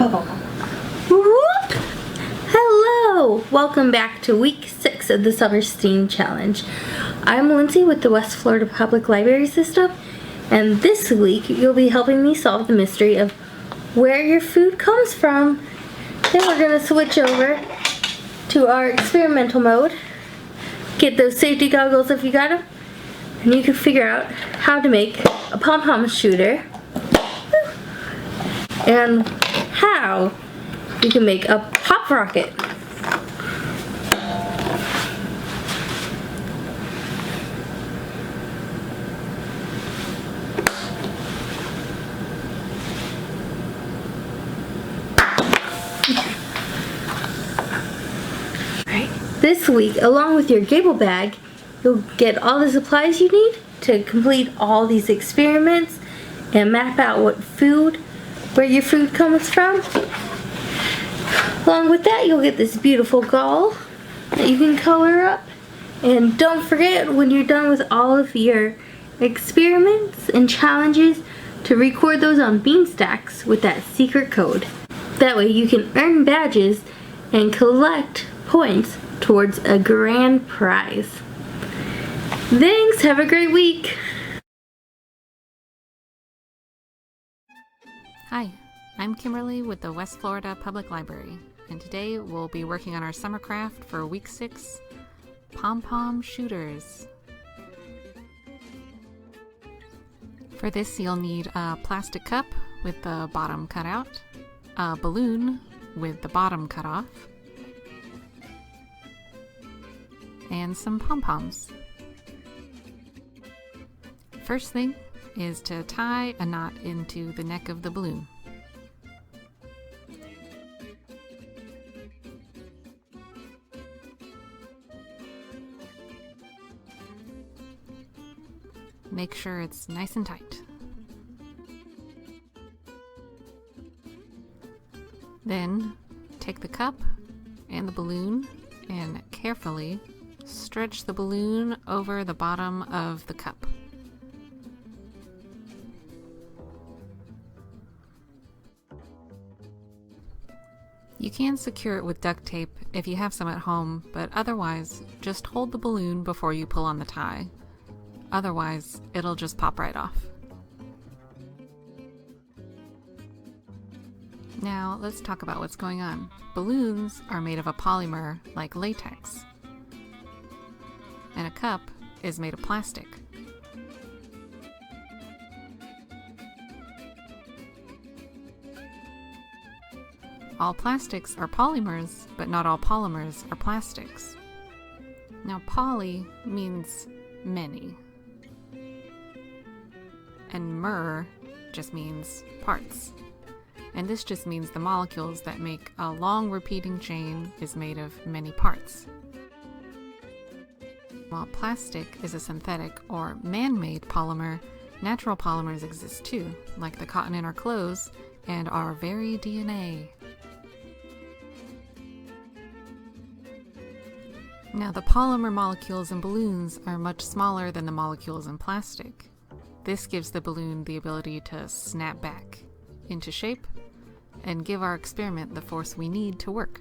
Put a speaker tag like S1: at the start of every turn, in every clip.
S1: Whoop! Hello! Welcome back to week 6 of the Summer STEAM Challenge. I'm Lindsay with the West Florida Public Library System, and this week you'll be helping me solve the mystery of where your food comes from. Then we're going to switch over to our experimental mode. Get those safety goggles if you got them, and you can figure out how to make a PomPom Shooter and how you can make a pop rocket. This week, along with your gable bag, you'll get all the supplies you need to complete all these experiments and map out where your food comes from. Along with that, you'll get this beautiful gall that you can color up. And don't forget, when you're done with all of your experiments and challenges, to record those on Beanstacks with that secret code. That way you can earn badges and collect points towards a grand prize. Thanks, have a great week.
S2: Hi, I'm Kimberly with the West Florida Public Library, and today we'll be working on our summer craft for week 6, PomPom Shooters. For this you'll need a plastic cup with the bottom cut out, a balloon with the bottom cut off, and some pom-poms. First thing is to tie a knot into the neck of the balloon. Make sure it's nice and tight. Then take the cup and the balloon and carefully stretch the balloon over the bottom of the cup. You can secure it with duct tape if you have some at home, but otherwise just hold the balloon before you pull on the tie. Otherwise, it'll just pop right off. Now let's talk about what's going on. Balloons are made of a polymer like latex, and a cup is made of plastic. All plastics are polymers, but not all polymers are plastics. Now, poly means many, and mer just means parts. And this just means the molecules that make a long repeating chain is made of many parts. While plastic is a synthetic or man-made polymer, natural polymers exist too, like the cotton in our clothes and our very DNA. Now, the polymer molecules in balloons are much smaller than the molecules in plastic. This gives the balloon the ability to snap back into shape and give our experiment the force we need to work.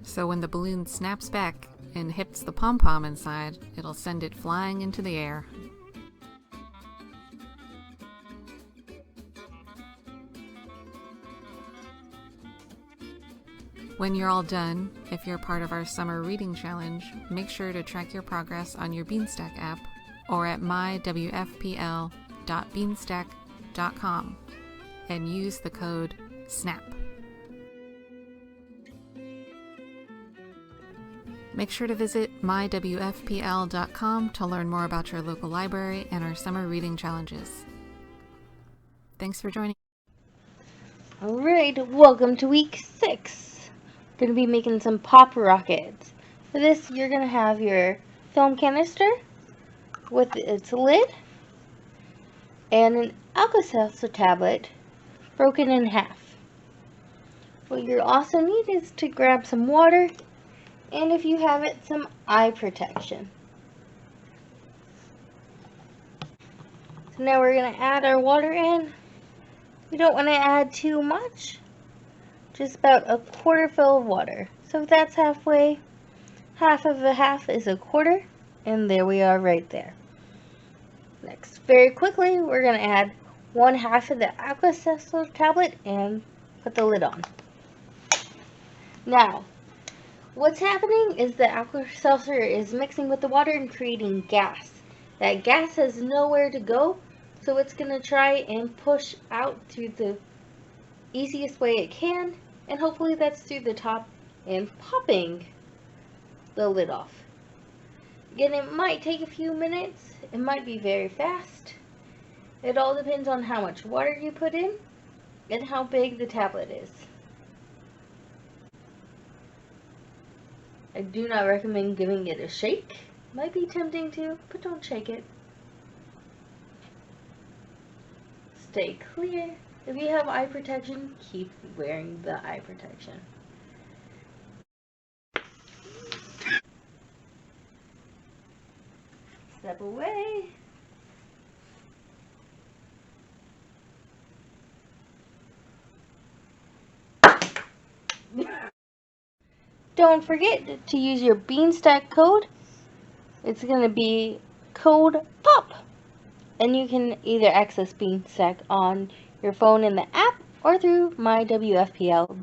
S2: So when the balloon snaps back and hits the pom-pom inside, it'll send it flying into the air. When you're all done, if you're part of our summer reading challenge, make sure to track your progress on your Beanstack app or at mywfpl.beanstack.com and use the code SNAP. Make sure to visit mywfpl.com to learn more about your local library and our summer reading challenges. Thanks for joining.
S1: Alright, welcome to week 6. We're going to be making some pop rockets. For this, you're going to have your film canister with its lid and an Alka-Seltzer tablet broken in half. What you also need is to grab some water, and if you have it, some eye protection. So now we're going to add our water in You don't want to add too much. Just about a quarter fill of water. So if that's halfway, half of a half is a quarter, and there we are right there. Next, very quickly, we're going to add 1/2 of the Aqua tablet and put the lid on. Now, what's happening is the Aqua is mixing with the water and creating gas. That gas has nowhere to go, so it's going to try and push out through the easiest way it can, and hopefully that's through the top and popping the lid off. Again, it might take a few minutes, it might be very fast. It all depends on how much water you put in and how big the tablet is. I do not recommend giving it a shake. Might be tempting to, but don't shake it. Stay clear. If you have eye protection, keep wearing the eye protection. Step away. Don't forget to use your Beanstack code. It's going to be code POP. And you can either access Beanstack on your phone in the app or through mywfpl.com.